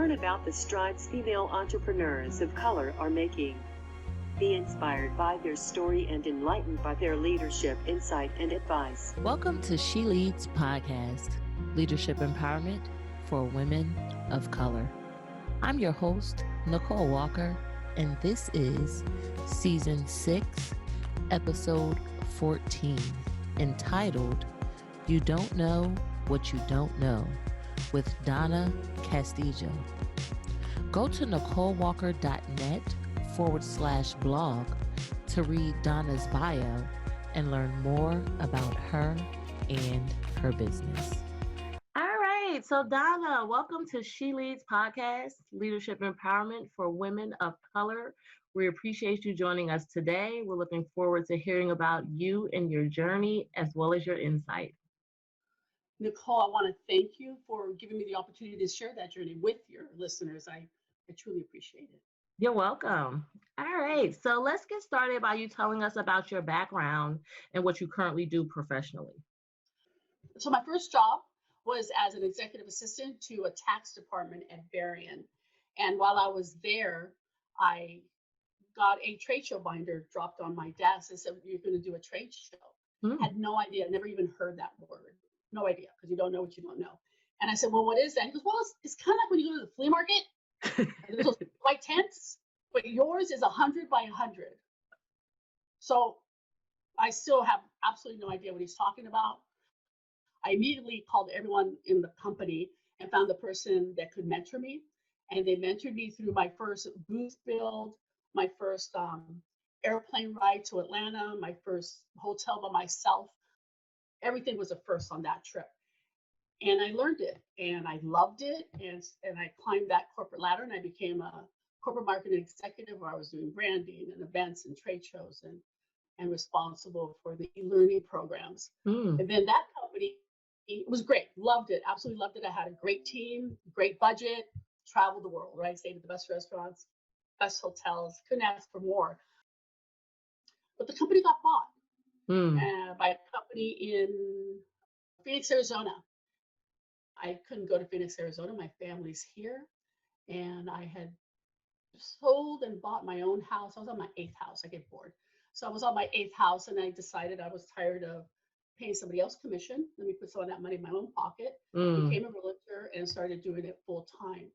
Learn about the strides female entrepreneurs of color are making. Be inspired by their story and enlightened by their leadership, insight, and advice. Welcome to She Leads Podcast, Leadership Empowerment for Women of Color. I'm your host, Nicole Walker, and this is Season 6, Episode 14, entitled, You Don't Know What You Don't Know, with Donna Castillo. Go to NicoleWalker.net/blog to read Donna's bio and learn more about her and her business. All right, so Donna, welcome to She Leads Podcast, Leadership Empowerment for Women of Color. We appreciate you joining us today. We're looking forward to hearing about you and your journey as well as your insight. Nicole, I want to thank you for giving me the opportunity to share that journey with your listeners. I truly appreciate it. You're welcome. All right, so let's get started by you telling us about your background and what you currently do professionally. So my first job was as an executive assistant to a tax department at Varian. And while I was there, I got a trade show binder dropped on my desk and said, you're going to do a trade show. Had no idea, never even heard that word. No idea, because you don't know what you don't know. And I said, well, what is that? He goes, well, it's kind of like when you go to the flea market. There's those white tents, but yours is 100 by 100. So I still have absolutely no idea what he's talking about. I immediately called everyone in the company and found the person that could mentor me. And they mentored me through my first booth build, my first airplane ride to Atlanta, my first hotel by myself. Everything was a first on that trip. And I learned it and I loved it. And I climbed that corporate ladder and I became a corporate marketing executive where I was doing branding and events and trade shows and responsible for the e-learning programs. And then that company, it was great. Loved it. Absolutely loved it. I had a great team, great budget, traveled the world, right? Stayed at the best restaurants, best hotels, couldn't ask for more. But the company got bought by a company in Phoenix, Arizona. I couldn't go to Phoenix, Arizona. My family's here. And I had sold and bought my own house. I was on my 8th house. I get bored. So I was on my 8th house and I decided I was tired of paying somebody else commission. Let me put some of that money in my own pocket. Became a realtor and started doing it full time.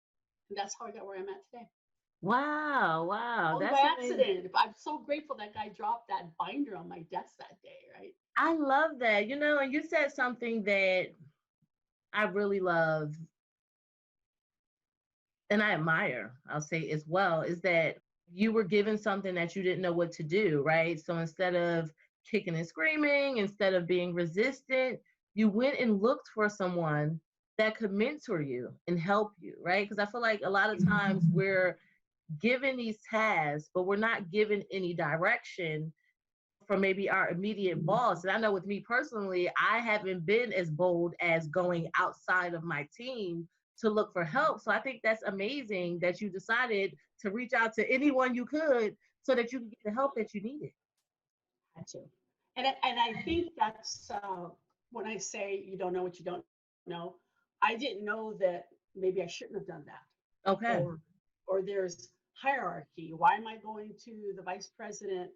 And that's how I got where I'm at today. Wow. All That's by accident. I'm so grateful that guy dropped that binder on my desk that day, right? I love that. You know, and you said something that I really love and I admire, I'll say as well, is that you were given something that you didn't know what to do, right? So instead of kicking and screaming, instead of being resistant, you went and looked for someone that could mentor you and help you, right? Because I feel like a lot of times we're given these tasks, but we're not given any direction from maybe our immediate boss. And I know with me personally, I haven't been as bold as going outside of my team to look for help. So I think that's amazing that you decided to reach out to anyone you could so that you can get the help that you needed. Had to. And I think that's when I say you don't know what you don't know, I didn't know that maybe I shouldn't have done that. Okay. Or there's hierarchy. Why am I going to the vice president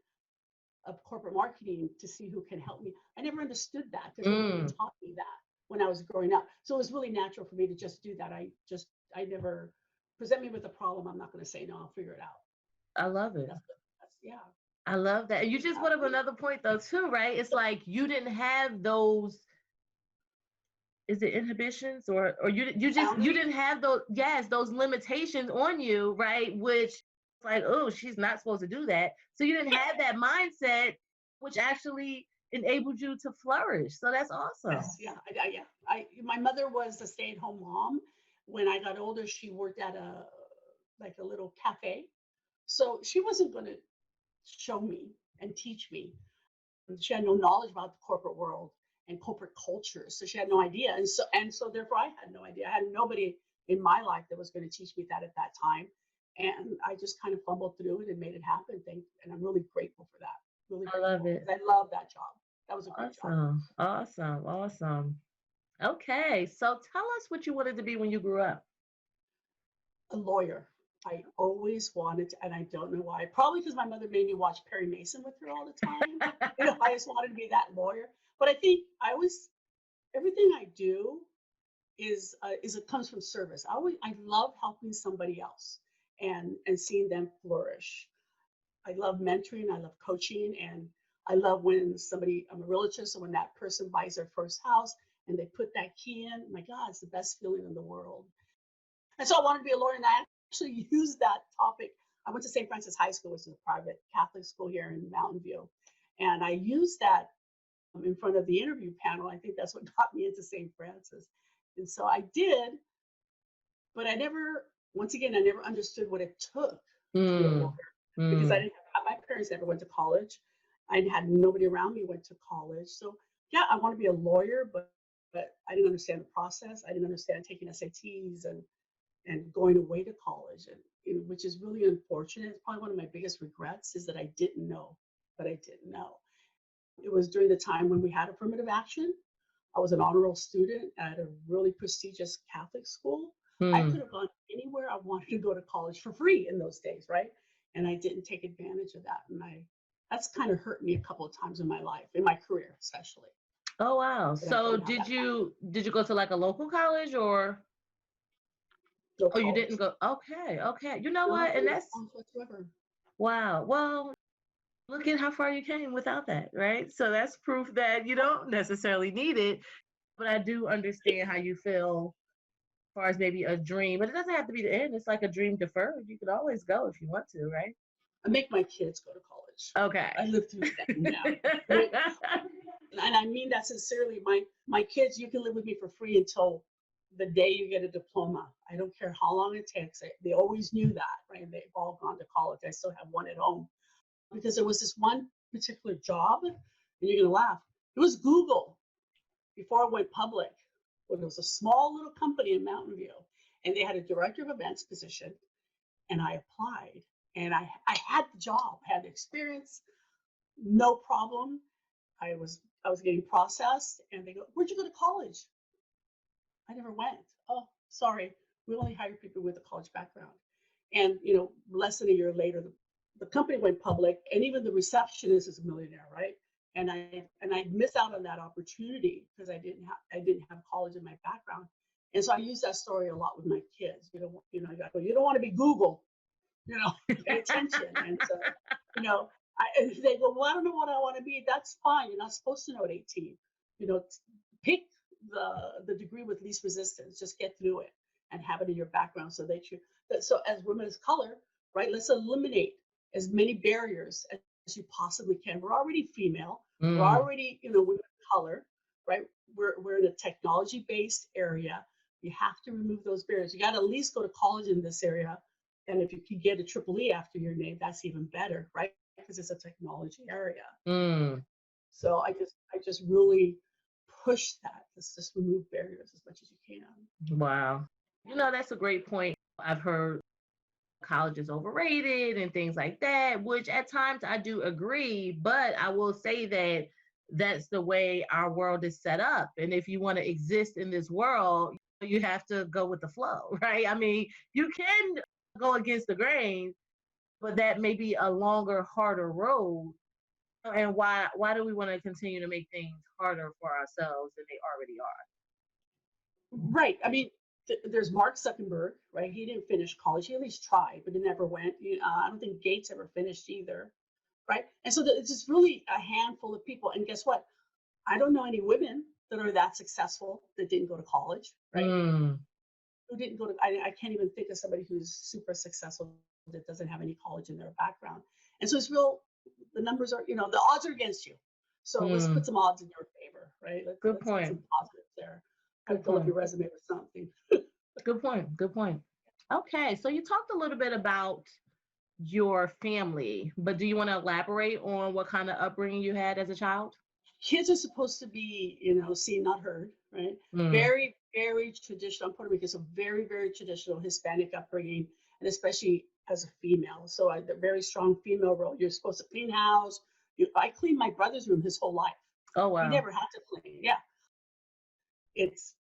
of corporate marketing to see who can help me? I never understood that because nobody taught me that when I was growing up. So it was really natural for me to just do that. I never present me with a problem. I'm not going to say no, I'll figure it out. I love it. Yeah. I love that. And you just brought up another point though too, right? It's like you didn't have those, is it inhibitions or you didn't have those limitations on you, right? Which like, oh, she's not supposed to do that. So you didn't have that mindset, which actually enabled you to flourish. So that's awesome. Yes, yeah. My mother was a stay-at-home mom. When I got older, she worked at a little cafe. So she wasn't going to show me and teach me. She had no knowledge about the corporate world and corporate culture. So she had no idea. And so therefore I had no idea. I had nobody in my life that was going to teach me that at that time. And I just kind of fumbled through it and made it happen. And I'm really grateful for that. Really grateful. I love it. I love that job. That was a great job. Awesome. Okay. So tell us what you wanted to be when you grew up. a lawyer. I always wanted to, and I don't know why. Probably because my mother made me watch Perry Mason with her all the time. I just wanted to be that lawyer. But I think everything I do is it comes from service. I love helping somebody else and seeing them flourish. I love mentoring, I love coaching, and I love when I'm a realtor, so when that person buys their first house and they put that key in, my God, it's the best feeling in the world. And so I wanted to be a lawyer, and I actually used that topic. I went to St. Francis High School, which is a private Catholic school here in Mountain View, and I used that in front of the interview panel. I think that's what got me into St. Francis. And so I did, but I never understood what it took to be a lawyer because my parents never went to college. I had nobody around me went to college. So yeah, I want to be a lawyer, but I didn't understand the process. I didn't understand taking SATs and going away to college, and which is really unfortunate. It's probably one of my biggest regrets is that I didn't know, but I didn't know. It was during the time when we had affirmative action. I was an honor roll student at a really prestigious Catholic school. I could have gone anywhere I wanted to go to college for free in those days, right? And I didn't take advantage of that. And that's kind of hurt me a couple of times in my life, in my career, especially. Oh, wow. So did you go to like a local college or? No Oh, college. you didn't go. Okay. You know what? And that's whatsoever. Wow. Well, look at how far you came without that, right? So that's proof that you don't necessarily need it. But I do understand how you feel as far as maybe a dream, but it doesn't have to be the end. It's like a dream deferred. You could always go if you want to, right? I make my kids go to college. Okay. I live through that now. And I mean that sincerely. My kids, you can live with me for free until the day you get a diploma. I don't care how long it takes. They always knew that, right? They've all gone to college. I still have one at home because there was this one particular job, and you're gonna laugh. It was Google before it went public. When it was a small little company in Mountain View, and they had a director of events position, and I applied, and I had the job, I had the experience, no problem. I was getting processed, and they go, "Where'd you go to college?" I never went. Oh, sorry. We only hire people with a college background. And less than a year later, the company went public, and even the receptionist is a millionaire, right? And I missed out on that opportunity because I didn't have college in my background. And so I use that story a lot with my kids. You don't want to be Google, pay attention. And so, they go, "Well, I don't know what I want to be." That's fine. You're not supposed to know at 18. Pick the degree with least resistance. Just get through it and have it in your background so so as women of color, right, let's eliminate as many barriers as you possibly can. We're already female. We're already, women of color, right? We're in a technology-based area. You have to remove those barriers. You got to at least go to college in this area. And if you can get a triple E after your name, that's even better, right? Because it's a technology area. So I just really push that. Let's just remove barriers as much as you can. Wow. That's a great point. I've heard college is overrated and things like that, which at times I do agree, but I will say that that's the way our world is set up. And if you want to exist in this world, you have to go with the flow, right? I mean, you can go against the grain, but that may be a longer, harder road. And why do we want to continue to make things harder for ourselves than they already are? Right. I mean, there's Mark Zuckerberg, right? He didn't finish college. He at least tried, but he never went. I don't think Gates ever finished either, right? And so it's just really a handful of people. And guess what? I don't know any women that are that successful that didn't go to college, right? Who didn't go to, I can't even think of somebody who's super successful that doesn't have any college in their background. And so the numbers are, the odds are against you. So let's put some odds in your favor, right? Let's put some positives there. Fill up your resume with something. Good point. Okay, so you talked a little bit about your family, but do you want to elaborate on what kind of upbringing you had as a child? Kids are supposed to be, seen, not heard, right? Very, very traditional. I'm Puerto Rican, so very, very traditional Hispanic upbringing, and especially as a female. So a very strong female role. You're supposed to clean house. I cleaned my brother's room his whole life. Oh, wow. He never had to clean. Yeah. It's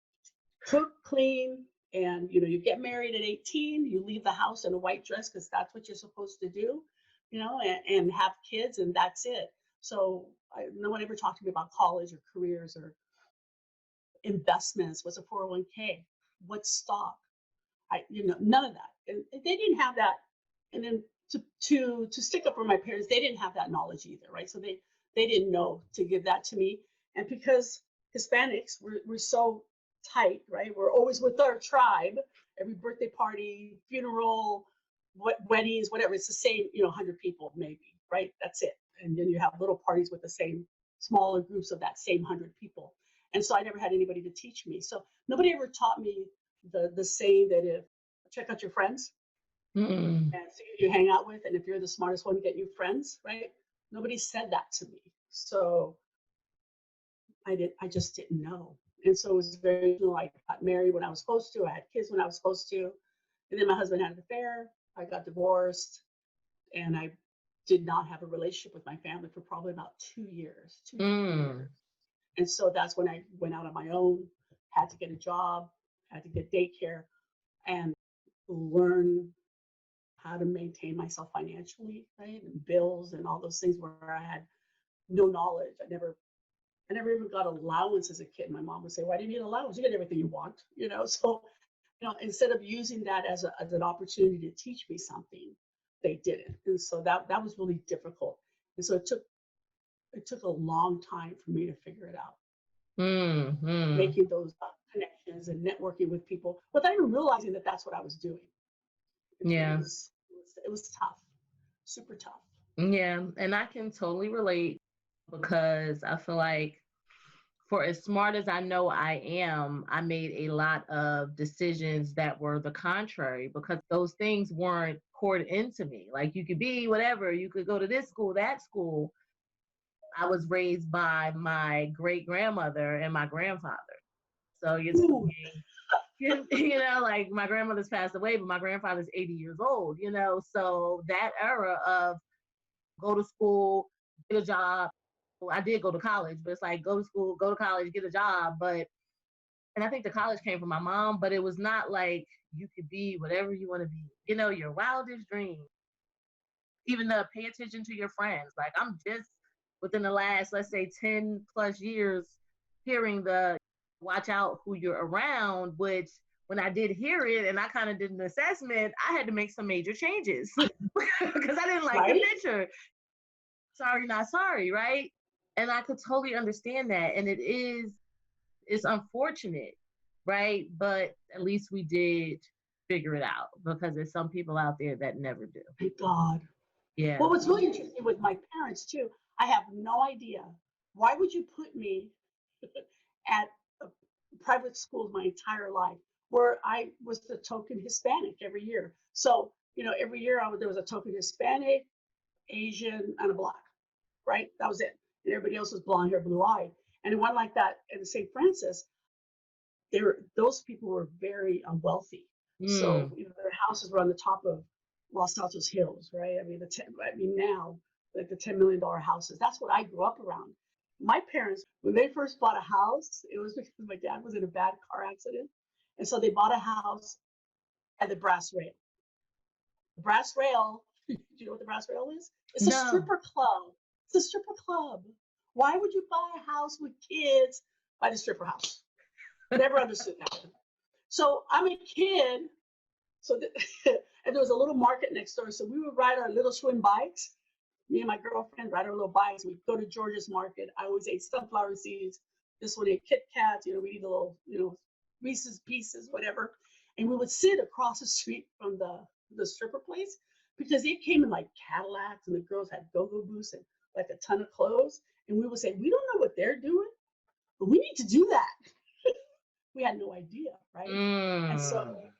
cook, clean, And, you know, you get married at 18, you leave the house in a white dress because that's what you're supposed to do, you know, and have kids, and that's it. So no one ever talked to me about college or careers or investments. What's a 401k? What's stock? You know, none of that. And they didn't have that. And then to stick up for my parents, they didn't have that knowledge either, right? So they didn't know to give that to me. And because Hispanics, we're so tight, right? We're always with our tribe. Every birthday party, funeral, weddings, whatever. It's the same, you know, 100 people maybe, right? That's it. And then you have little parties with the same smaller groups of that same 100 people. And so I never had anybody to teach me. So nobody ever taught me the saying that if check out your friends Mm. and see who you hang out with, and if you're the smartest one, get you friends, right? Nobody said that to me. So I just didn't know. And so it was very, you know, I got married when I was supposed to, I had kids when I was supposed to, and then my husband had an affair, I got divorced, and I did not have a relationship with my family for probably about 2 years, 2 years. And so that's when I went out on my own, had to get a job, had to get daycare, and learn how to maintain myself financially, right? And bills and all those things where I had no knowledge. I never even got allowance as a kid. My mom would say, "Why do you need allowance? You get everything you want," you know. So, you know, instead of using that as an opportunity to teach me something, they didn't. And so that was really difficult. And so it took a long time for me to figure it out. Mm. Making those connections and networking with people without even realizing that that's what I was doing. Yeah. It was tough, super tough. Yeah. And I can totally relate because I feel like for as smart as I know I am, I made a lot of decisions that were the contrary because those things weren't poured into me. Like you could be whatever, you could go to this school, that school. I was raised by my great grandmother and my grandfather. So you're Ooh, talking, you know, like my grandmother's passed away, but my grandfather's 80 years old, you know. So that era of go to school, get a job. Well, I did go to college, but it's like go to school, go to college, get a job. But and I think the college came from my mom, but it was not like you could be whatever you want to be, you know, your wildest dream. Even the pay attention to your friends. Like I'm just within the last, let's say, 10 plus years, hearing the watch out who you're around, which when I did hear it and I kind of did an assessment, I had to make some major changes because I didn't like the right? picture. Sorry, not sorry, right? And I could totally understand that. And it's unfortunate, right? But at least we did figure it out because there's some people out there that never do. Thank God. Yeah. Well, what's really interesting with my parents too, I have no idea. Why would you put me at a private schools my entire life where I was the token Hispanic every year? So, you know, every year there was a token Hispanic, Asian, and a black, right? That was it. And everybody else was blonde hair, blue eyed. And it went like that at St. Francis. Those people were very wealthy. So, Mm. you know, their houses were on the top of Los Altos Hills, right? I mean now, like the $10 million houses. That's what I grew up around. My parents, when they first bought a house, it was because my dad was in a bad car accident, and so they bought a house at the brass rail. The brass rail. Do you know what the brass rail is? It's a No. stripper club. It's a stripper club. Why would you buy a house with kids by the stripper house? Never understood that. So I'm a kid. So and there was a little market next door. So we would ride our little twin bikes. Me and my girlfriend ride our little bikes. We'd go to George's Market. I always ate sunflower seeds. This one ate Kit Kats. You know, we eat a little, you know, Reese's Pieces, whatever. And we would sit across the street from the stripper place because they came in like Cadillacs and the girls had go-go boots and like a ton of clothes. And we would say, we don't know what they're doing, but we need to do that. We had no idea, right? And so, Mm.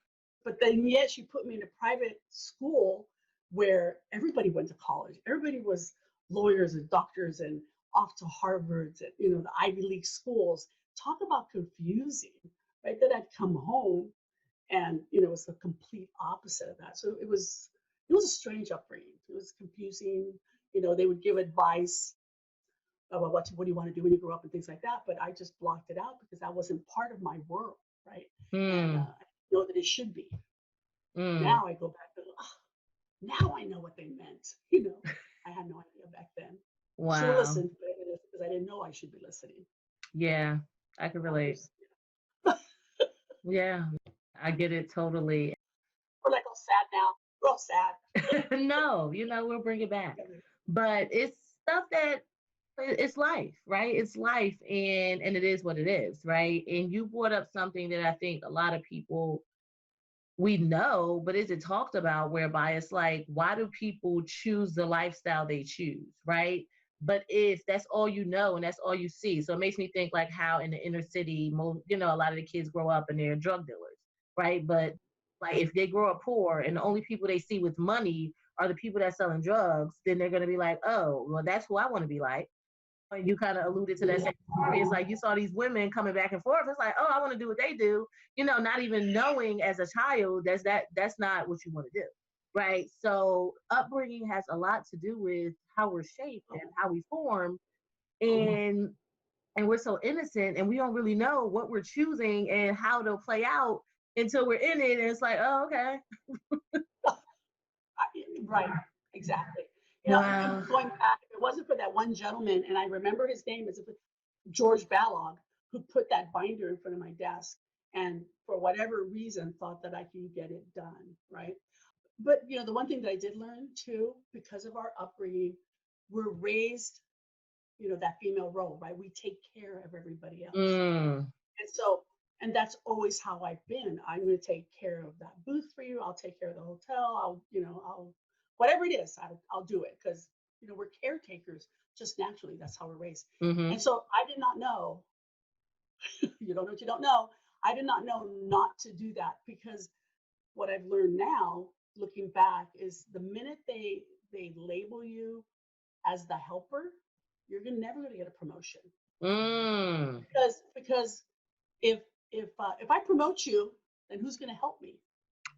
but then yet she put me in a private school where everybody went to college. Everybody was lawyers and doctors and off to Harvard's and, you know, the Ivy League schools. Talk about confusing, right? Then I'd come home and, you know, it was the complete opposite of that. So it was a strange upbringing. It was confusing. You know, they would give advice about what do you want to do when you grow up and things like that. But I just blocked it out because that wasn't part of my world, right? And Mm. know that it should be. Mm. Now I go back and now I know what they meant. You know, I had no idea back then. Should have Wow. listened, because I didn't know I should be listening. Yeah, I can relate. Yeah, I get it totally. We're like all sad now. We're all sad. No, we'll bring it back. But it's stuff that it's life, right? It's life, and it is what it is, right? And you brought up something that I think a lot of people we know, but is it talked about, whereby it's like, why do people choose the lifestyle they choose, right? But if that's all you know and that's all you see, so it makes me think like how in the inner city, a lot of the kids grow up and they're drug dealers, right? But like if they grow up poor and the only people they see with money are the people that selling drugs, then they're gonna be like, oh, well, that's who I want to be like. And you kind of alluded to that same story. It's like you saw these women coming back and forth. It's like, oh, I want to do what they do, not even knowing as a child that's not what you want to do, right? So upbringing has a lot to do with how we're shaped and how we form, and we're so innocent and we don't really know what we're choosing and how they'll play out until we're in it, and it's like, oh, okay. Right, exactly. Wow. Going back, if it wasn't for that one gentleman, and I remember his name is George Ballog, who put that binder in front of my desk, and for whatever reason thought that I could get it done, right? But the one thing that I did learn too, because of our upbringing, we're raised, that female role, right? We take care of everybody else. And so, and that's always how I've been. I'm going to take care of that booth for you. I'll take care of the hotel. I'll whatever it is, I'll do it, because we're caretakers just naturally. That's how we're raised. And so I did not know. You don't know what you don't know. I did not know not to do that, because what I've learned now, looking back, is the minute they label you as the helper, you're never going to get a promotion. Because if I promote you, then who's going to help me?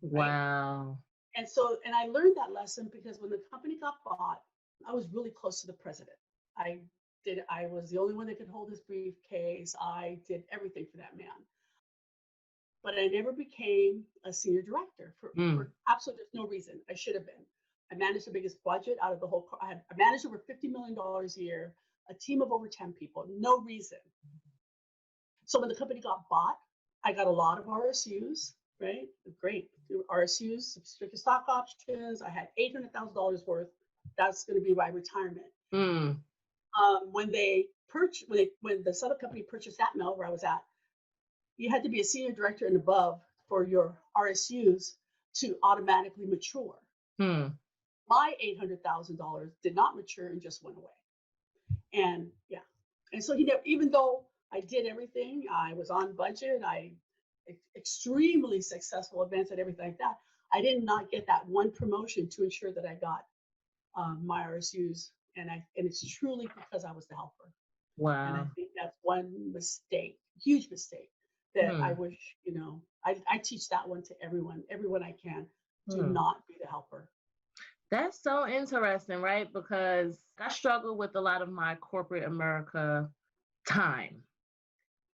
Right? Wow. And so, and I learned that lesson because when the company got bought, I was really close to the president. I was the only one that could hold his briefcase. I did everything for that man. But I never became a senior director for absolutely no reason. I should have been. I managed the biggest budget out of the whole. I managed over $50 million a year, a team of over 10 people. No reason. So when the company got bought, I got a lot of RSUs, right? Great. RSUs, restricted stock options. I had $800,000 worth. That's going to be my retirement. When the Southern company purchased that mill where I was at, you had to be a senior director and above for your RSUs to automatically mature. My $800,000 did not mature and just went away. And yeah, and so even though I did everything, I was on budget, I extremely successful events and everything like that, I did not get that one promotion to ensure that I got my RSUs, and it's truly because I was the helper. Wow. And I think that's one mistake, huge mistake, that I wish, I teach that one to everyone I can, to not be the helper. That's so interesting, right? Because I struggle with a lot of my corporate America time.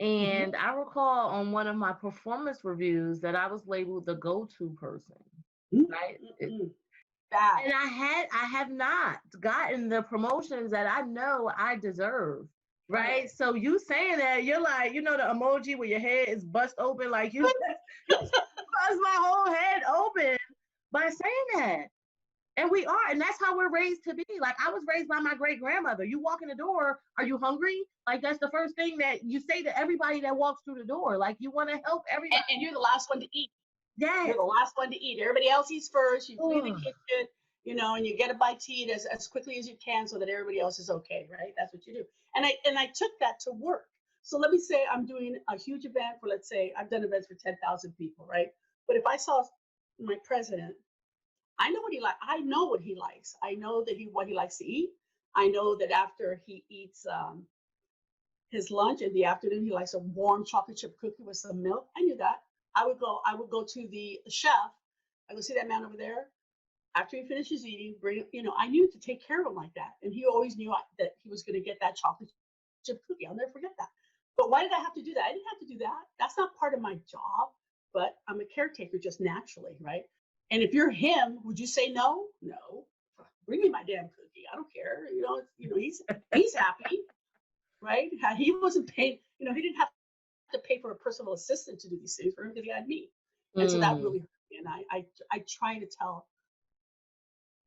And I recall on one of my performance reviews that I was labeled the go-to person, right? Bad. And I have not gotten the promotions that I know I deserve, right? So you saying that, you're like, the emoji where your head is bust open, like you bust my whole head open by saying that. And we are, and that's how we're raised to be. Like, I was raised by my great grandmother. You walk in the door, are you hungry? Like, that's the first thing that you say to everybody that walks through the door. Like, you want to help everybody. And you're the last one to eat. Yeah. You're the last one to eat. Everybody else eats first. You clean the kitchen, and you get a bite to eat as quickly as you can so that everybody else is okay, right? That's what you do. And I took that to work. So let me say I'm doing a huge event for, let's say, I've done events for 10,000 people, right? But if I saw my president, I know what he likes. I know what he likes. I know that what he likes to eat. I know that after he eats his lunch in the afternoon, he likes a warm chocolate chip cookie with some milk. I knew that. I would go to the chef. I go see that man over there. After he finishes eating, I knew to take care of him like that. And he always knew that he was going to get that chocolate chip cookie. I'll never forget that. But why did I have to do that? I didn't have to do that. That's not part of my job. but I'm a caretaker just naturally, right? And if you're him, would you say no? No. Bring me my damn cookie. I don't care. He's happy, right? He wasn't paying, he didn't have to pay for a personal assistant to do these things for him because he had me. And so that really hurt me. And I try to tell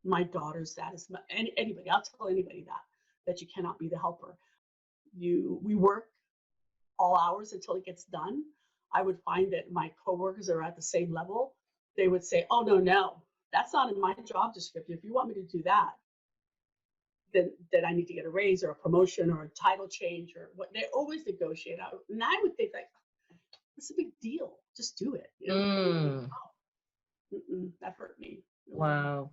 my daughters that, anybody, I'll tell anybody that you cannot be the helper. We work all hours until it gets done. I would find that my coworkers are at the same level. They would say, oh, no, that's not in my job description. If you want me to do that, then I need to get a raise or a promotion or a title change or what. They always negotiate out. And I would think, like, it's a big deal. Just do it. That hurt me. Wow.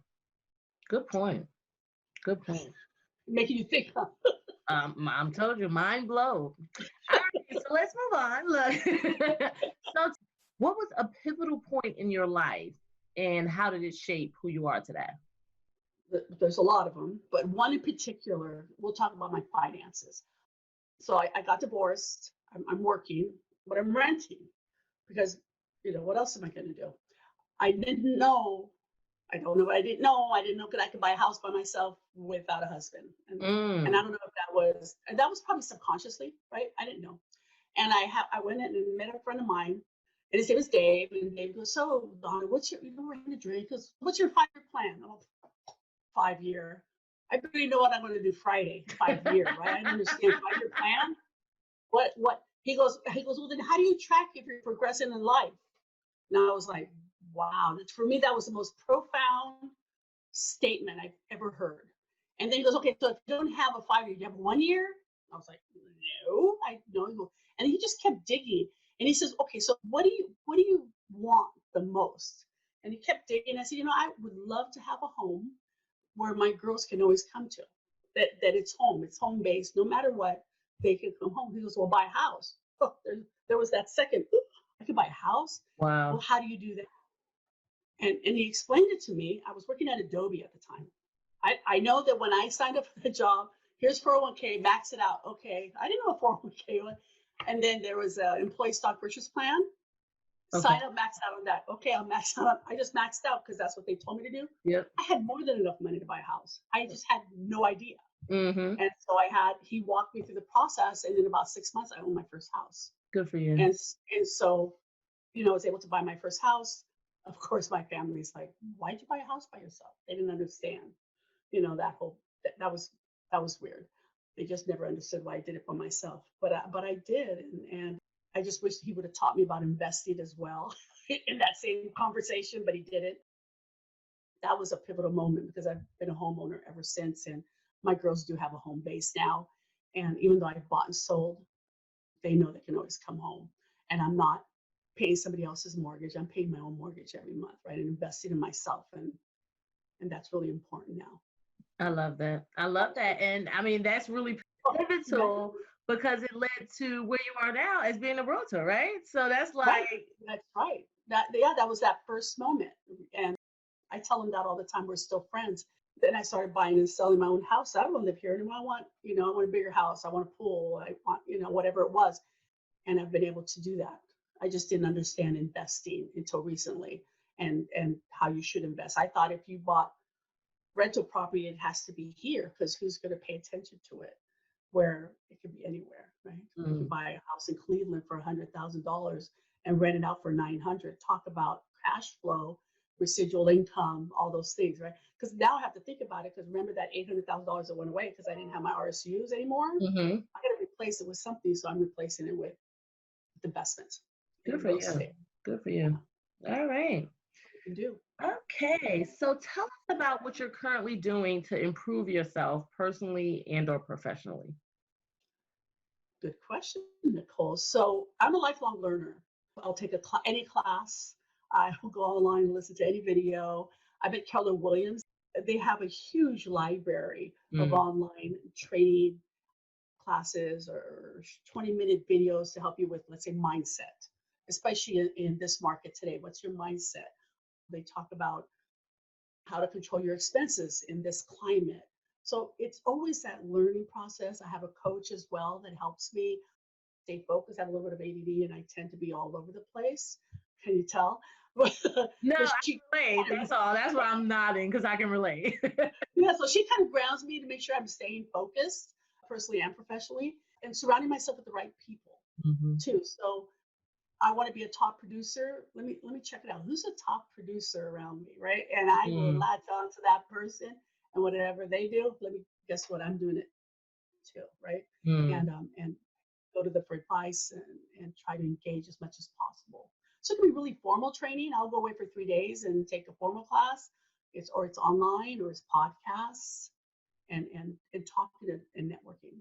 Good point. Making you think, huh? I'm told you, mind blow. All right, so let's move on. Look. So what was a pivotal point in your life and how did it shape who you are today? There's a lot of them, but one in particular, we'll talk about my finances. So I got divorced. I'm working, but I'm renting because, what else am I going to do? I didn't know. I don't know what I didn't know. I didn't know that I could buy a house by myself without a husband. And I don't know if that was probably subconsciously, right? I didn't know. And I went in and met a friend of mine, and his name was Dave. And Dave goes, so Donna, we're having a drink. He goes, what's your 5-year plan? Oh, 5-year. I barely know what I'm going to do Friday, 5-year, right? I don't understand 5-year plan. What? He goes, well, then how do you track if you're progressing in life? And I was like, wow. For me, that was the most profound statement I've ever heard. And then he goes, okay, so if you don't have a 5-year, do you have 1 year? I was like, no, I know. And he just kept digging. And he says, okay, so what do you want the most? And he kept digging. I said, I would love to have a home where my girls can always come to, that it's home based, no matter what, they can come home. He goes, well, buy a house. Oh, there was that second, I could buy a house. Wow. Well, how do you do that? And he explained it to me. I was working at Adobe at the time. I know that when I signed up for the job, here's 401k, max it out. Okay, I didn't know what 401k was. And then there was an employee stock purchase plan. Okay. Sign up, max out on that. Okay, I'll max out. I just maxed out because that's what they told me to do. Yep. I had more than enough money to buy a house. I just had no idea. Mm-hmm. And so he walked me through the process, and in about 6 months, I owned my first house. Good for you. And so, I was able to buy my first house. Of course, my family's like, why'd you buy a house by yourself? They didn't understand, that was weird. They just never understood why I did it for myself. But I did. And I just wish he would have taught me about investing as well in that same conversation, but he didn't. That was a pivotal moment because I've been a homeowner ever since. And my girls do have a home base now. And even though I bought and sold, they know they can always come home. And I'm not paying somebody else's mortgage. I'm paying my own mortgage every month, right? And investing in myself. And that's really important now. I love that. And I mean, that's really pivotal because it led to where you are now as being a realtor, right? So that's like... Right. That's right. That was that first moment. And I tell them that all the time. We're still friends. Then I started buying and selling my own house. I don't want to live here anymore. I want a bigger house. I want a pool. I want, whatever it was. And I've been able to do that. I just didn't understand investing until recently and how you should invest. I thought if you bought rental property, it has to be here because who's going to pay attention to it? Where it could be anywhere, right? Mm-hmm. You could buy a house in Cleveland for $100,000 and rent it out for $900. Talk about cash flow, residual income, all those things, right? Because now I have to think about it because remember that $800,000 that went away because I didn't have my RSUs anymore? Mm-hmm. I got to replace it with something, so I'm replacing it with investments. Good for you. Good for you. All right. You do. Okay, so tell us about what you're currently doing to improve yourself personally and or professionally. Good question, Nicole. So I'm a lifelong learner. I'll take any class. I will go online and listen to any video. I bet Keller Williams, they have a huge library of online training classes or 20-minute videos to help you with, let's say, mindset, especially in this market today. What's your mindset? They talk about how to control your expenses in this climate. So it's always that learning process. I have a coach as well that helps me stay focused. I have a little bit of ADD and I tend to be all over the place. Can you tell? No, But I she, can relate. That's all. That's why I'm nodding because I can relate. yeah, so she kind of grounds me to make sure I'm staying focused, personally and professionally, and surrounding myself with the right people Hmm. too. So I want to be a top producer. Let me check it out. Who's a top producer around me, right? And I will Mm, latch on to that person, and whatever they do, let me guess what I'm doing it too, right? mm. And go to them for advice and try to engage as much as possible. So it can be really formal training. I'll go away for 3 days and take a formal class. It's online or it's podcasts and talking and networking.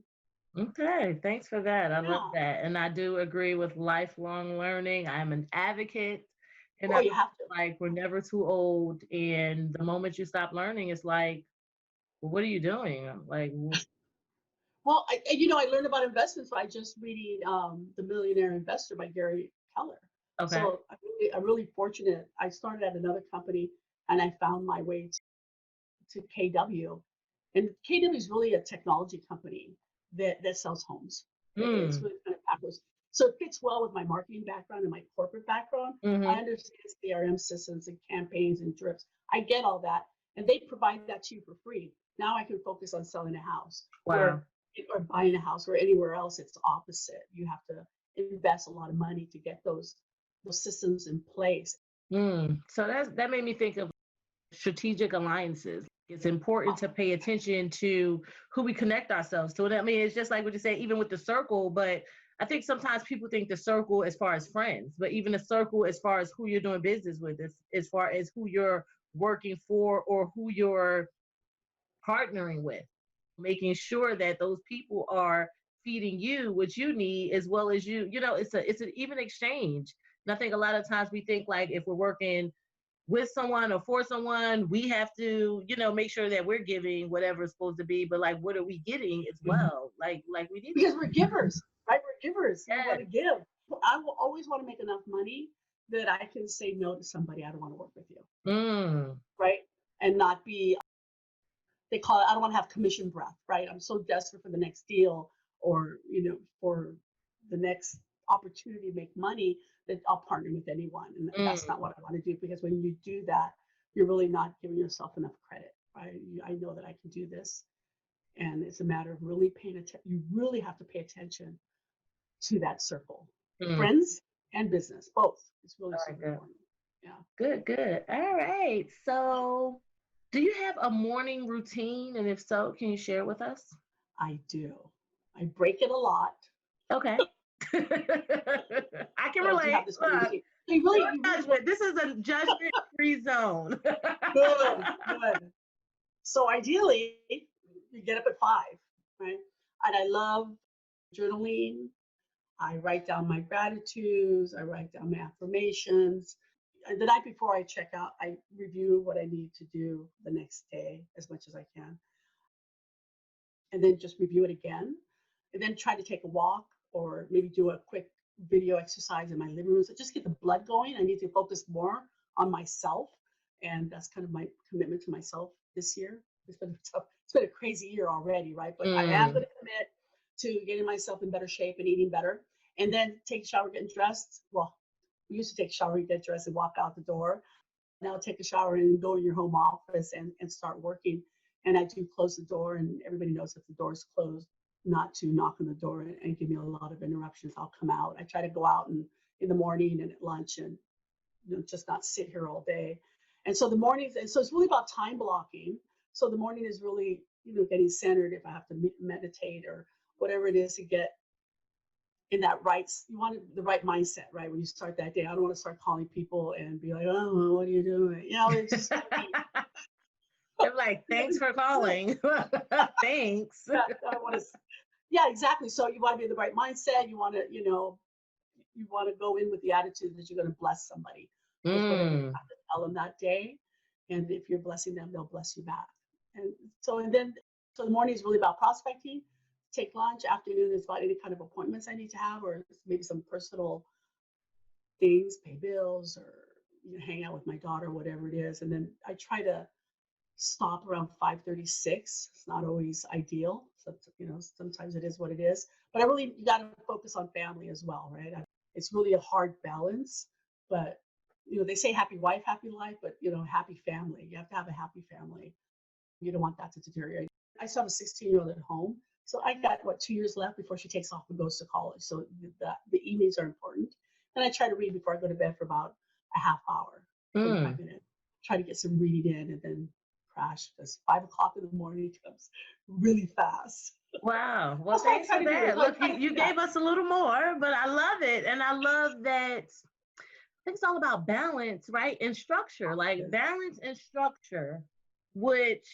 Okay, thanks for that. I love Yeah. that. And I do agree with lifelong learning. I'm an advocate, and Oh, I you have to. feel like we're never too old. And the moment you stop learning, it's like, well, what are you doing? Well, I learned about investments by just reading The Millionaire Investor by Gary Keller. Okay. So I'm really fortunate. I started at another company and I found my way to KW. And KW is really a technology company that sells homes. It's Mm, really kind of backwards. So it fits well with my marketing background and my corporate background. I mm-hmm. understand CRM systems and campaigns and drips. I get all that. And they provide that to you for free. Now I can focus on selling a house Wow. or buying a house where anywhere else it's opposite. You have to invest a lot of money to get those systems in place. So that made me think of strategic alliances. It's important to pay attention to who we connect ourselves to. And I mean, it's just like what you say, even with the circle, but I think sometimes people think the circle as far as friends, but even the circle as far as who you're doing business with, as far as who you're working for or who you're partnering with, making sure that those people are feeding you what you need as well as it's an even exchange. And I think a lot of times we think like if we're working with someone or for someone, we have to, make sure that we're giving whatever it's supposed to be. But like, what are we getting as Mhm. well? Like we need to. Because we're givers, right? We're givers. We want Yes. to give. I will always want to make enough money that I can say no to somebody. I don't want to work with you, Mm, right? And not be, they call it, I don't want to have commission breath, right? I'm so desperate for the next deal or, for the next opportunity to make money that I'll partner with anyone. And that's mm, not what I want to do because when you do that, you're really not giving yourself enough credit, right? I know that I can do this. And it's a matter of really paying attention. You really have to pay attention to that circle, mm. friends and business, both. It's really All right, super good. important. Yeah, Good, good. All right. So, do you have a morning routine? And if so, can you share with us? I do. I break it a lot, Okay. I can but I do have relate. this morning Look, routine. So you no really, you really judgment. This is a judgment-free zone. good, good. So ideally, you get up at 5, right? And I love journaling. I write down my gratitudes. I write down my affirmations. And the night before I check out, I review what I need to do the next day as much as I can, and then just review it again, and then try to take a walk or maybe do a quick video exercise in my living room. So just get the blood going. I need to focus more on myself, and that's kind of my commitment to myself this year. It's been tough. It's been a crazy year already, right? But I am going Mm, to commit to getting myself in better shape and eating better, and then take a shower, getting dressed. Well, we used to take a shower, get dressed, and walk out the door. Now take a shower and go in your home office and start working. And I do close the door, and everybody knows if the door is closed, not to knock on the door and give me a lot of interruptions. I'll come out. I try to go out and in the morning and at lunch and just not sit here all day. And so the mornings, and so it's really about time blocking. So the morning is really, getting centered if I have to meditate or whatever it is to get in that right, you want the right mindset, right? When you start that day, I don't want to start calling people and be like, oh, what are you doing? It's just gotta be, they're like, thanks for good. calling. Thanks. Yeah, I don't want to. Yeah, exactly. So you want to be in the right mindset. You want to, you want to go in with the attitude that you're going to bless somebody with whatever you Mm, have to tell them that day. And if you're blessing them, they'll bless you back. And so the morning is really about prospecting. Take lunch. Afternoon is about any kind of appointments I need to have, or maybe some personal things, pay bills, or hang out with my daughter, whatever it is. And then I try to stop around 5:36. It's not always ideal. So, sometimes it is what it is. But you got to focus on family as well, right? It's really a hard balance, but they say happy wife, happy life, but happy family. You have to have a happy family. You don't want that to deteriorate. I still have a 16-year-old at home. So I got 2 years left before she takes off and goes to college. So the evenings are important. And I try to read before I go to bed for about a half hour, 45 minutes. Try to get some reading in and then crash because 5 o'clock in the morning comes really fast. Wow. Well, That's what I thanks try for to do. that. That's what I Look, try to you do that. gave us a little more, but I love it. And I love that. I think it's all about balance, right? And structure, like balance and structure, which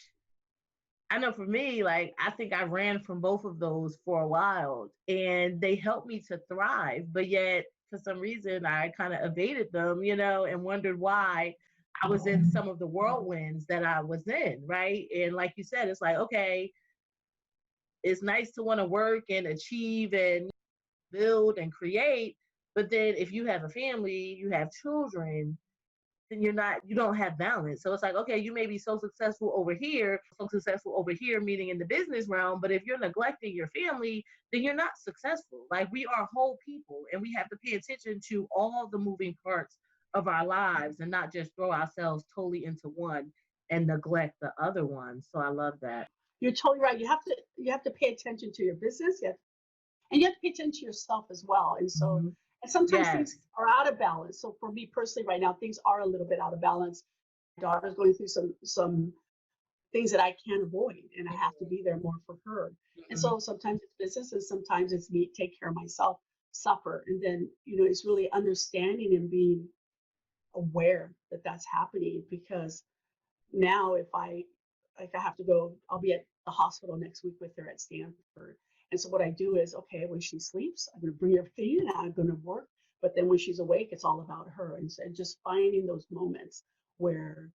I know for me, like, I think I ran from both of those for a while and they helped me to thrive. But yet, for some reason, I kind of evaded them, and wondered why I was in some of the whirlwinds that I was in, right? And like you said, it's like, okay, it's nice to want to work and achieve and build and create. But then if you have a family, you have children, then you don't have balance. So it's like, okay, you may be so successful over here, meaning in the business realm, but if you're neglecting your family, then you're not successful. Like, we are whole people and we have to pay attention to all the moving parts of our lives and not just throw ourselves totally into one and neglect the other one. So I love that. You're totally right. You have to pay attention to your business. And you have to pay attention to yourself as well. And so, and sometimes things Yes. are out of balance. So for me personally, right now, things are a little bit out of balance. My daughter's going through some things that I can't avoid, and I have to be there more for her. And so sometimes it's business, and sometimes it's me take care of myself, suffer, and then it's really understanding and being aware that that's happening because now if I have to go, I'll be at the hospital next week with her at Stanford. And so what I do is, okay, when she sleeps, I'm going to bring everything in and I'm going to work. But then when she's awake, it's all about her. And so just finding those moments where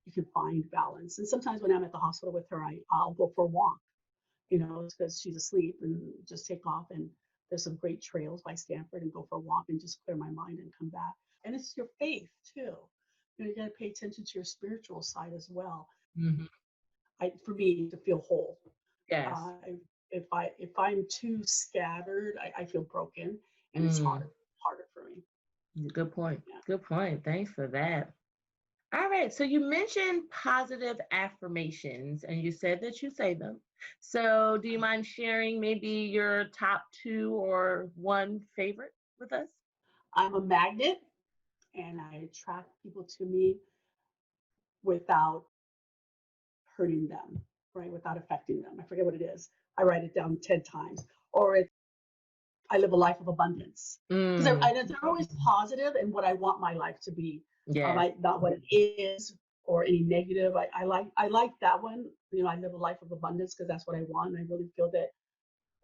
you can find balance. And sometimes when I'm at the hospital with her, I'll go for a walk, because she's asleep and just take off. And there's some great trails by Stanford and go for a walk and just clear my mind and come back. And it's your faith too. You got to pay attention to your spiritual side as well. For me to feel whole. Yes. If I'm too scattered, I feel broken, and it's harder for me. Good point. Yeah. Good point. Thanks for that. All right. So you mentioned positive affirmations and you said that you say them. So do you mind sharing maybe your top 2 or 1 favorite with us? I'm a magnet, and I attract people to me without hurting them, right? Without affecting them. I forget what it is. I write it down 10 times. Or I live a life of abundance. Because they're always positive in what I want my life to be. Yeah. Not what it is or any negative. I like that one. I live a life of abundance because that's what I want. And I really feel that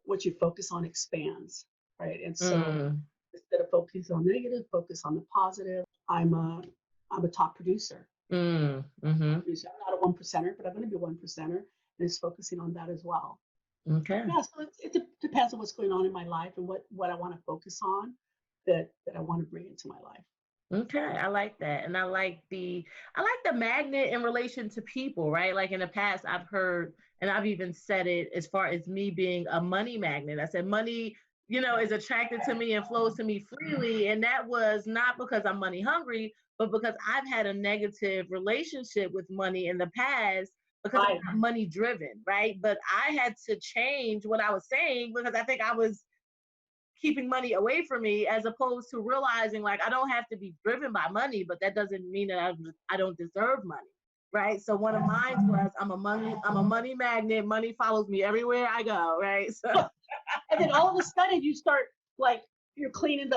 what you focus on expands, right? And so instead of focusing on negative, focus on the positive. I'm a top producer. I'm not a 1%er, but I'm going to be a 1%er, and it's focusing on that as well. Okay. Yeah, so it depends on what's going on in my life and what I want to focus on that I want to bring into my life. Okay, I like that. And I like the magnet in relation to people, right? Like in the past I've heard and I've even said it as far as me being a money magnet. I said money, is attracted to me and flows to me freely. And that was not because I'm money hungry, but because I've had a negative relationship with money in the past because I'm not money driven, right? But I had to change what I was saying because I think I was keeping money away from me, as opposed to realizing like I don't have to be driven by money, but that doesn't mean that I don't deserve money, right? So one of mine was I'm a money magnet. Money follows me everywhere I go, right? So and then all of a sudden you start like you're cleaning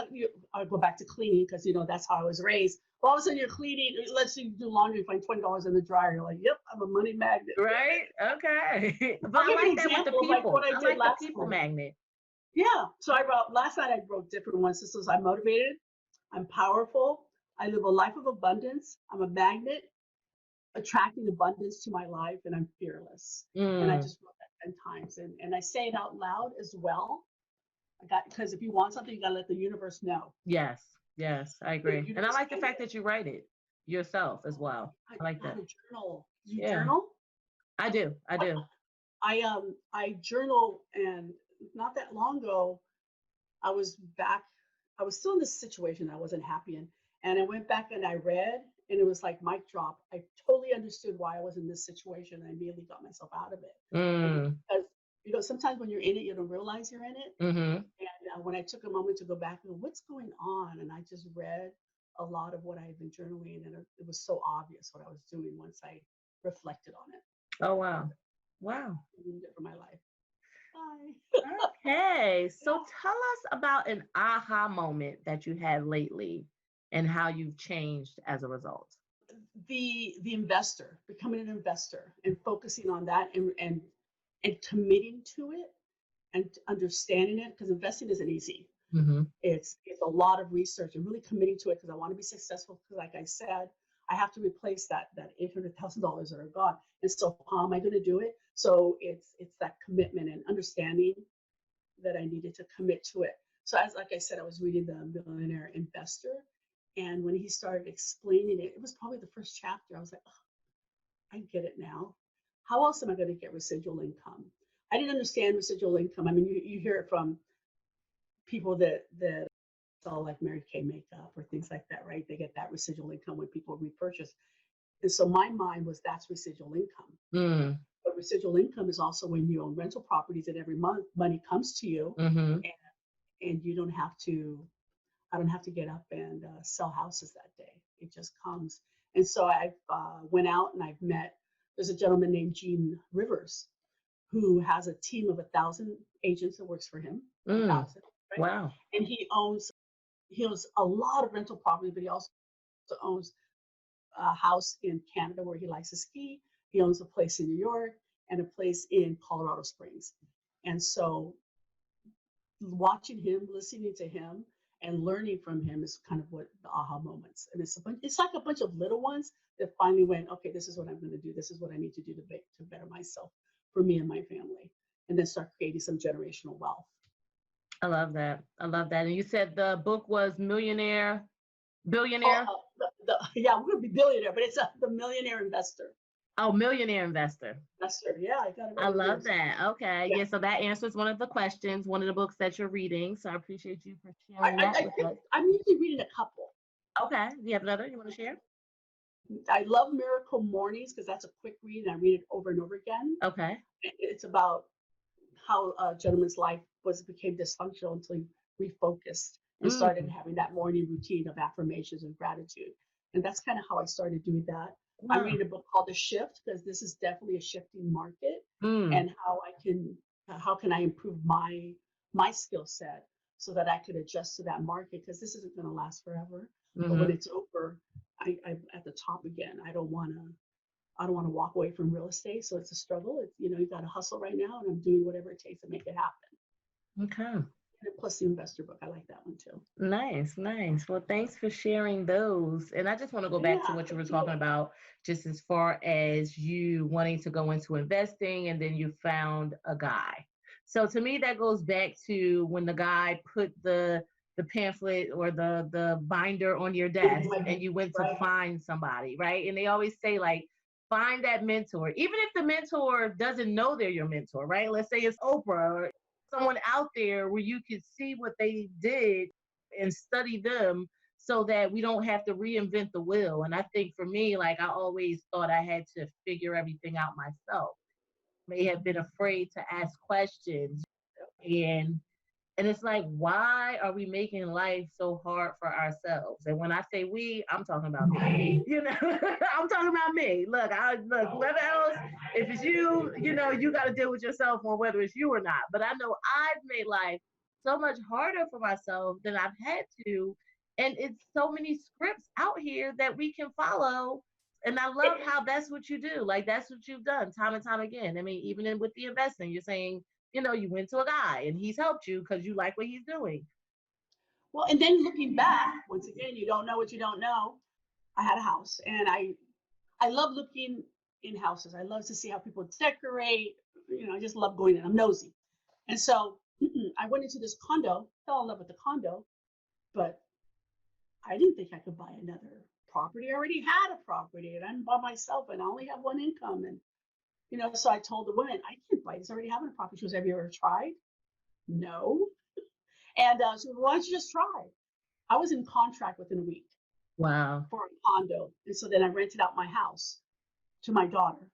I go back to cleaning because that's how I was raised. All of a sudden you're cleaning. Let's say you do laundry, you find $20 in the dryer. You're like, yep, I'm a money magnet. Right? Okay. But I'll I give you like that with the examples, like people. what I I did like the last people night. magnet. Yeah. So last night I wrote different ones. This was I'm motivated, I'm powerful, I live a life of abundance, I'm a magnet, attracting abundance to my life, and I'm fearless. And I just wrote that 10 times. And I say it out loud as well. Because if you want something, you gotta let the universe know. Yes, I agree. And I like the fact that you write it yourself as well. I like that. Journal. You journal? I do. I journal, and not that long ago, I was still in this situation I wasn't happy in, And I went back and I read, and it was like mic drop. I totally understood why I was in this situation. I immediately got myself out of it. Mm. Because sometimes when you're in it, you don't realize you're in it. Mm-hmm. And when I took a moment to go back and go, what's going on? And I just read a lot of what I had been journaling, and it was so obvious what I was doing once I reflected on it. Oh, wow. Wow. I needed it for my life. Bye. Okay. So tell us about an aha moment that you had lately and how you've changed as a result. The investor, becoming an investor and focusing on that and committing to it and understanding it, because investing isn't easy. Mm-hmm. It's a lot of research and really committing to it, because I want to be successful. Because like I said, I have to replace that $800,000 that are gone. And so how am I going to do it? So it's that commitment and understanding that I needed to commit to it. So like I said, I was reading the Millionaire Investor, and when he started explaining it, it was probably the first chapter. I was like, oh, I get it now. How else am I going to get residual income? I didn't understand residual income. I mean, you hear it from people that sell like Mary Kay makeup or things like that, right? They get that residual income when people repurchase. And so my mind was, that's residual income. Mm. But residual income is also when you own rental properties, and every month money comes to you, Mm-hmm. and you don't have to, I don't have to get up and sell houses that day. It just comes. And so I went out and I've met, there's a gentleman named Gene Rivers who has a team of 1,000 agents that works for him. 1,000, right? Wow. And he owns a lot of rental property, but he also owns a house in Canada where he likes to ski. He owns a place in New York and a place in Colorado Springs. And so watching him, listening to him, and learning from him is kind of what the aha moments. And it's like a bunch of little ones that finally went, okay, this is what I'm going to do. This is what I need to do to better myself, for me and my family, and then start creating some generational wealth. I love that. I love that. And you said the book was Billionaire? Yeah, we're going to be billionaire, but it's the Millionaire Investor. Oh, Millionaire Investor. Yeah, I got it. I love that. Okay. Yeah. Yeah. So that answers one of the questions, one of the books that you're reading. So I appreciate you for sharing that with us. I'm usually reading a couple. Okay. Do you have another you want to share? I love Miracle Mornings because that's a quick read, and I read it over and over again. Okay. It's about how a gentleman's life became dysfunctional until he refocused and started having that morning routine of affirmations and gratitude. And that's kind of how I started doing that. Wow. I'm reading a book called The Shift, because this is definitely a shifting market, and how can I improve my skill set so that I could adjust to that market, because this isn't going to last forever. But when it's over, I'm at the top again. I don't want to walk away from real estate. So it's a struggle. It's, you got to hustle right now, and I'm doing whatever it takes to make it happen. Okay. And plus the investor book, I like that one too. Nice. Well, thanks for sharing those. And I just want to go back to what you were talking about, just as far as you wanting to go into investing, and then you found a guy. So to me, that goes back to when the guy put the pamphlet or the binder on your desk, and you went to find somebody, right? And they always say, like, find that mentor, even if the mentor doesn't know they're your mentor, right? Let's say it's Oprah or someone out there where you could see what they did and study them, so that we don't have to reinvent the wheel. And I think for me, like, I always thought I had to figure everything out myself. May have been afraid to ask questions, and it's like, why are we making life so hard for ourselves? And when I say we, I'm talking about me. I'm talking about me. Look, whoever else, if it's you, you got to deal with yourself on whether it's you or not. But I know I've made life so much harder for myself than I've had to. And it's so many scripts out here that we can follow. And I love how that's what you do. Like, that's what you've done time and time again. I mean, even with the investing, you're saying, you went to a guy and he's helped you because you like what he's doing. Well, and then looking back, once again, you don't know what you don't know. I had a house, and I love looking in houses. I love to see how people decorate. I just love going in. I'm nosy. And so I went into this condo, fell in love with the condo, but I didn't think I could buy another property. I already had a property, and I'm by myself, and I only have one income. And so I told the woman, I can't buy this. I already have a property. She goes, have you ever tried? No. And she said, why don't you just try? I was in contract within a week. Wow. for a condo. And so then I rented out my house to my daughter.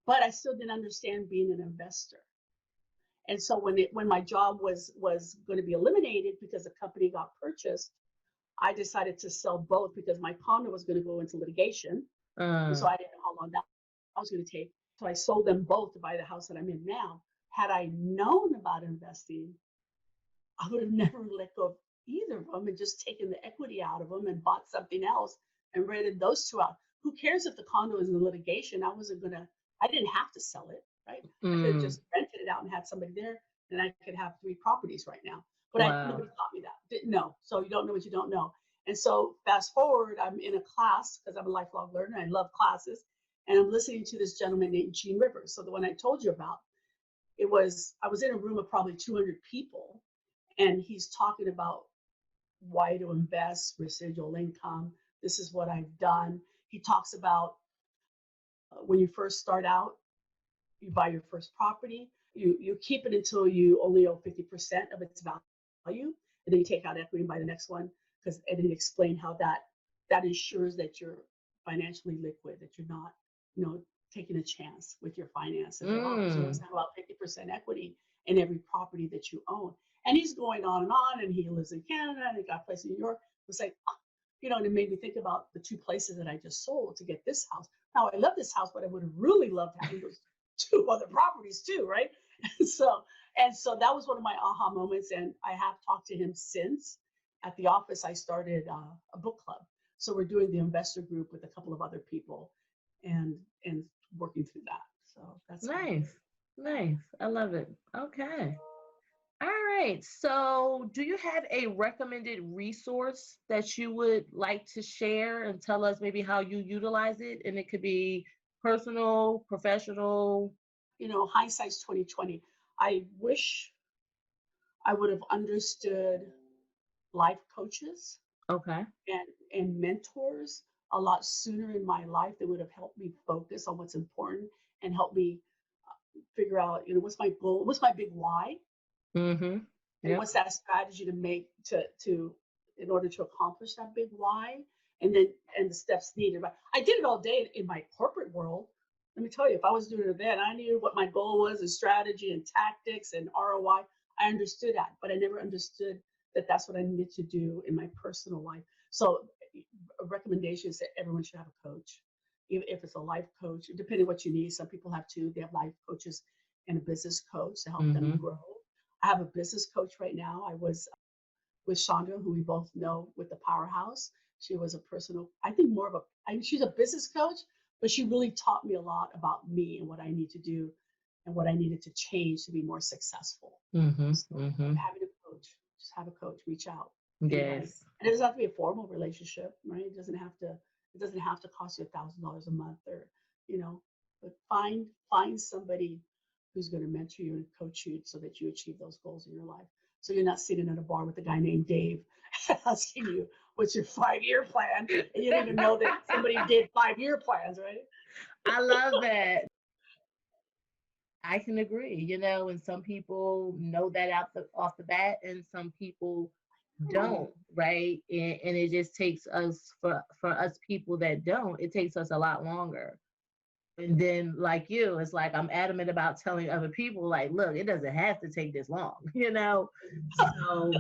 But I still didn't understand being an investor. And so when my job was going to be eliminated because the company got purchased, I decided to sell both because my condo was going to go into litigation. And Uh, so I didn't know how long that was going to take. So I sold them both to buy the house that I'm in now. Had I known about investing, I would have never let go of either of them and just taken the equity out of them and bought something else and rented those two out. Who cares if the condo is in litigation? I didn't have to sell it, right? I could have mm, just rented it out and had somebody there, and I could have 3 properties right now. But wow. nobody taught me that. Didn't know. So you don't know what you don't know. And so fast forward, I'm in a class because I'm a lifelong learner. I love classes, and I'm listening to this gentleman named Gene Rivers. So the one I told you about, I was in a room of probably 200 people, and he's talking about why to invest, residual income. This is what I've done. He talks about when you first start out, you buy your first property, you keep it until you only owe 50% of its value, and then you take out equity and buy the next one. Because and then explain how that ensures that you're financially liquid, that you're not, taking a chance with your finances at all. Because you always Mm, have about 50% equity in every property that you own. And he's going on, and he lives in Canada, and he got a place in New York. It was like, and it made me think about the 2 places that I just sold to get this house. Now I love this house, but I would have really loved having those 2 other properties too, right? And so that was one of my aha moments, and I have talked to him since. At the office, I started a book club, so we're doing the investor group with a couple of other people, and working through that. So that's kind of it. nice. Nice. I love it. Okay. All right. So, do you have a recommended resource that you would like to share and tell us maybe how you utilize it? And it could be personal, professional. Hindsight's 2020. I wish I would have understood life coaches Okay. and mentors a lot sooner in my life that would have helped me focus on what's important and help me figure out, what's my goal, what's my big why, Mm-hmm. and Yep. what's that strategy to make to in order to accomplish that big why, and then and the steps needed. But I did it all day in my corporate world. Let me tell you, if I was doing an event, I knew what my goal was and strategy and tactics and ROI. I understood that, but I never understood that that's what I needed to do in my personal life. So a recommendation is that everyone should have a coach, even if it's a life coach, depending what you need. Some people have two. They have life coaches and a business coach to help them Mm-hmm. grow. I have a business coach right now. I was with Chandra, who we both know with the Powerhouse. She was a personal, I think more of she's a business coach, but she really taught me a lot about me and what I need to do and what I needed to change to be more successful. Mm-hmm. So Mm-hmm. having a coach, just have a coach, reach out, anybody. Yes. And it doesn't have to be a formal relationship, right? It doesn't have to cost you $1,000 a month, or, but find somebody who's going to mentor you and coach you so that you achieve those goals in your life. So you're not sitting at a bar with a guy named Dave asking you what's your 5-year plan, and you don't even know that somebody did 5-year plans, right? I love that. I can agree, and some people know that out off the bat, and some people Oh, don't, right? And it just takes us for us people that don't, it takes us a lot longer. And then, like you, it's like I'm adamant about telling other people, like, look, it doesn't have to take this long, So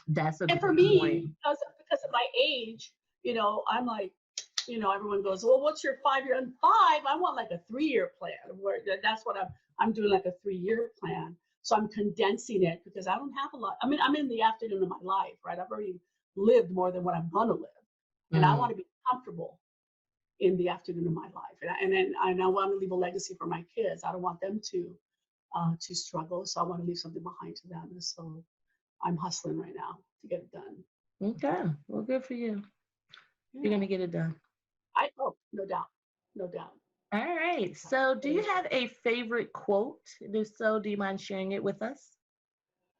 that's a and for great me, point. because of my age, I'm like, everyone goes, well, what's your 5-year? And five, I want like a 3-year plan. Where that's what I'm doing, like a 3-year plan. So I'm condensing it because I don't have a lot. I mean, I'm in the afternoon of my life, right? I've already lived more than what I'm gonna live, and I want Mm, to be comfortable in the afternoon of my life, and I want to leave a legacy for my kids. I don't want them to struggle, so I want to leave something behind to them. And so I'm hustling right now to get it done. okay, well, good for you. You're Yeah, gonna get it done. I hope, no doubt, no doubt. All right. So, do you have a favorite quote? And if so, do you mind sharing it with us?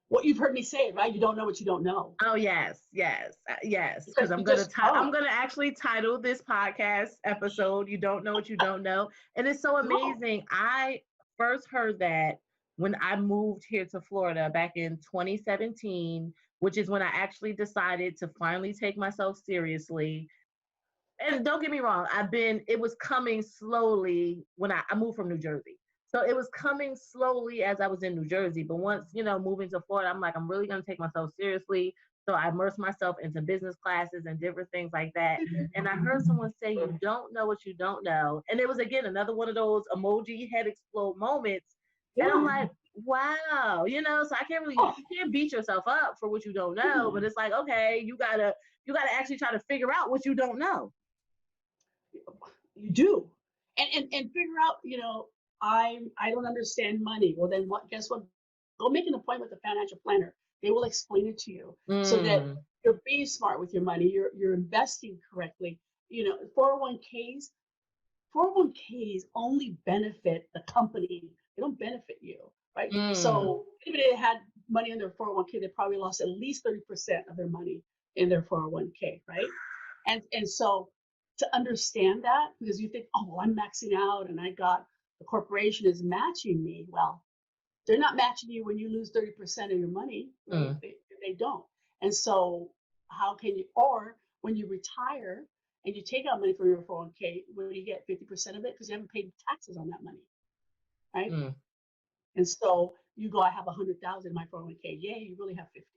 What you've heard me say, right? You don't know what you don't know. Oh yes, yes, yes. Because Because I'm you gonna just I'm don't. gonna actually title this podcast episode "You Don't Know What You Don't Know," and it's so No. amazing. I first heard that when I moved here to Florida back in 2017. which is when I actually decided to finally take myself seriously. And don't get me wrong, it was coming slowly when I moved from New Jersey. So it was coming slowly as I was in New Jersey. But once, moving to Florida, I'm like, I'm really going to take myself seriously. So I immersed myself into business classes and different things like that. And I heard someone say, you don't know what you don't know. And it was, again, another one of those emoji head explode moments. And I'm like, wow, so I can't really, you can't beat yourself up for what you don't know. But it's like, okay, you gotta actually try to figure out what you don't know. You do, and figure out, I don't understand money. Well, then what? Guess what? Go make an appointment with a financial planner. They will explain it to you so that you're being smart with your money. You're investing correctly. 401ks only benefit the company. They don't benefit you, right? So if they had money in their 401k, they probably lost at least 30% of their money in their 401k, right? And so to understand that, because you think, oh, well, I'm maxing out and the corporation is matching me. Well, they're not matching you when you lose 30% of your money. Right? They don't. And so how can you, or when you retire and you take out money from your 401k, will you get 50% of it? Because you haven't paid taxes on that money, right? And so you go, I have 100,000 in my 401k. Yay, you really have 50.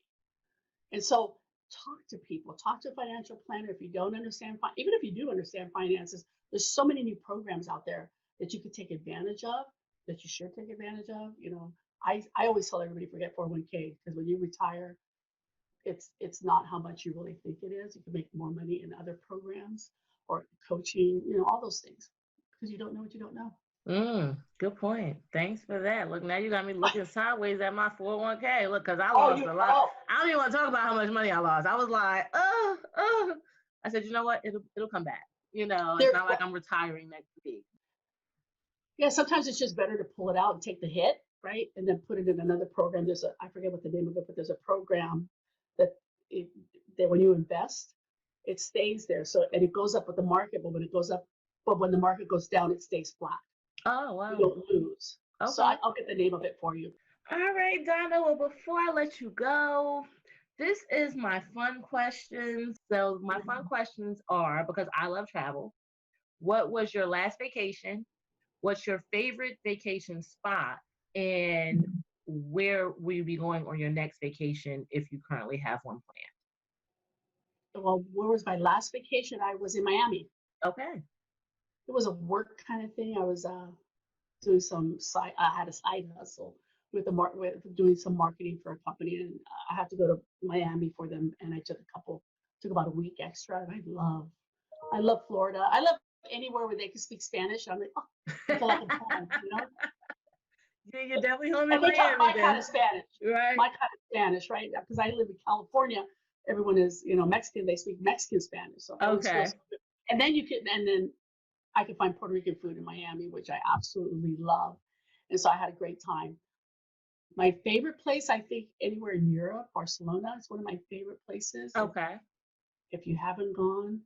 And so talk to people, talk to a financial planner. If you don't understand, even if you do understand finances, there's so many new programs out there that you could take advantage of, that you should take advantage of. I always tell everybody, forget 401k, because when you retire, it's not how much you really think it is. You can make more money in other programs or coaching, all those things, because you don't know what you don't know. Good point. Thanks for that. Look, now you got me looking sideways at my 401k. Look, because I lost a lot. I don't even want to talk about how much money I lost. I was like, I said, you know what? It'll come back. It's not like I'm retiring next week. Yeah, sometimes it's just better to pull it out and take the hit, right? And then put it in another program. I forget what the name of it, but there's a program that when you invest, it stays there. So, and it goes up with the market, but when the market goes down, it stays flat. Oh, wow. You don't lose. Okay. So I'll get the name of it for you. All right, Donna. Well, before I let you go, this is my fun questions. So my fun questions are, because I love travel, what was your last vacation? What's your favorite vacation spot? And where will you be going on your next vacation if you currently have one planned? Well, where was my last vacation? I was in Miami. Okay. It was a work kind of thing. I was doing I had a side hustle with doing some marketing for a company, and I had to go to Miami for them, and I took about a week extra, and I love Florida. I love anywhere where they can speak Spanish. I'm like, oh, I feel like I'm home, Yeah, you're definitely home in Miami. My kind of Spanish, right? My kind of Spanish, right? Because I live in California. Everyone is, Mexican. They speak Mexican Spanish. So okay. And then I could find Puerto Rican food in Miami, which I absolutely love. And so I had a great time. My favorite place, I think, anywhere in Europe, Barcelona is one of my favorite places. Okay. If you haven't gone,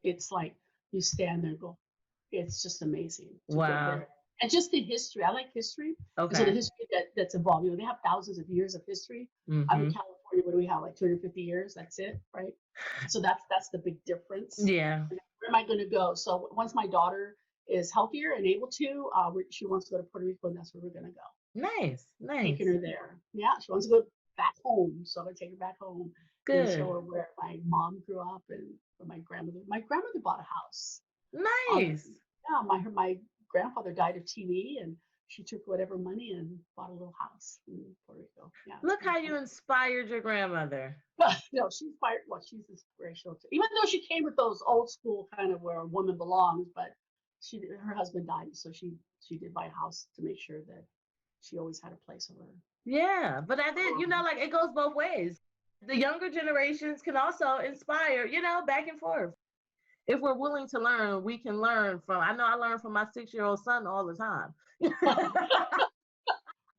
it's like you stand there and go, it's just amazing to go there. And just the history. I like history. Okay. So the history that's involved, they have thousands of years of history. I'm in California. What do we have? Like 250 years. That's it, right? So that's the big difference. Yeah. Where am I going to go? So once my daughter is healthier and able to, she wants to go to Puerto Rico, and that's where we're going to go. Nice. Taking her there. Yeah, she wants to go back home, so I'm going to take her back home. Good. And show her where my mom grew up and where my grandmother. My grandmother bought a house. Nice. My grandfather died of TB, and she took whatever money and bought a little house in Puerto Rico. Yeah. Look how you inspired your grandmother. No, she inspired. Well, she's inspirational too. Even though she came with those old school kind of where a woman belongs, but her husband died, so she did buy a house to make sure that she always had a place over. Yeah, but I think like it goes both ways. The younger generations can also inspire, back and forth. If we're willing to learn, we can learn from. I know I learn from my 6-year-old son all the time.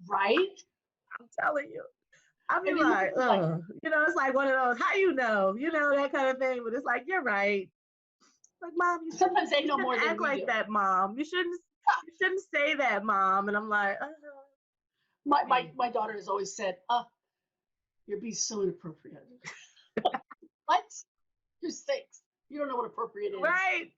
Right? I'm telling you. I mean, it's like one of those, how that kind of thing. But it's like, you're right. Like, Mom, sometimes they know more than act like that, Mom. You shouldn't say that, Mom. And I'm like, My daughter has always said, You're being so inappropriate. What? You're 6. You don't know what appropriate is. Right.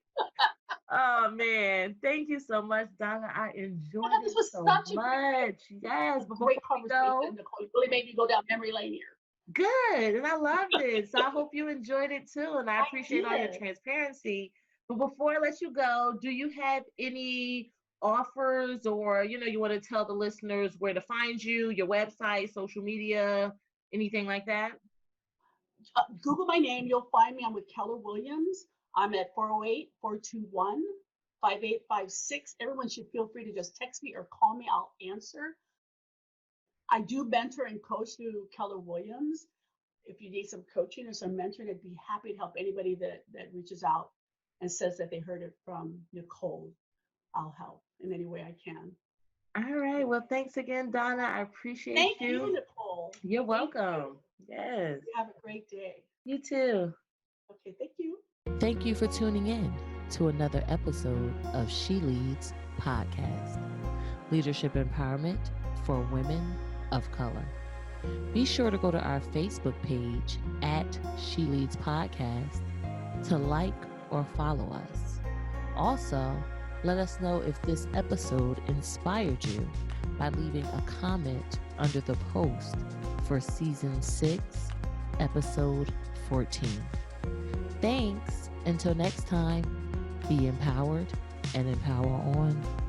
Oh man, thank you so much, Donna. I enjoyed This it was so such a much. Yes, but before great we conversation, go, Nicole. You really made me go down memory lane here. good, and I loved it. So I hope you enjoyed it too, and I I appreciate all your did. transparency. But before I let you go, do you have any offers, or you want to tell the listeners where to find you, your website, social media, anything like that? Google my name. You'll find me. I'm with Keller Williams. I'm at 408-421-5856. Everyone should feel free to just text me or call me. I'll answer. I do mentor and coach through Keller Williams. If you need some coaching or some mentoring, I'd be happy to help anybody that reaches out and says that they heard it from Nicole. I'll help in any way I can. All right. Well, thanks again, Donna. I appreciate Thank you. you, Nicole. You're Thank welcome. you. Yes. You have a great day. You too. Okay, thank you. Thank you for tuning in to another episode of She Leads Podcast, Leadership Empowerment for Women of Color. Be sure to go to our Facebook page at She Leads Podcast to like or follow us. Also, let us know if this episode inspired you by leaving a comment under the post for Season 6, Episode 14. Thanks. Until next time, be empowered and empower on.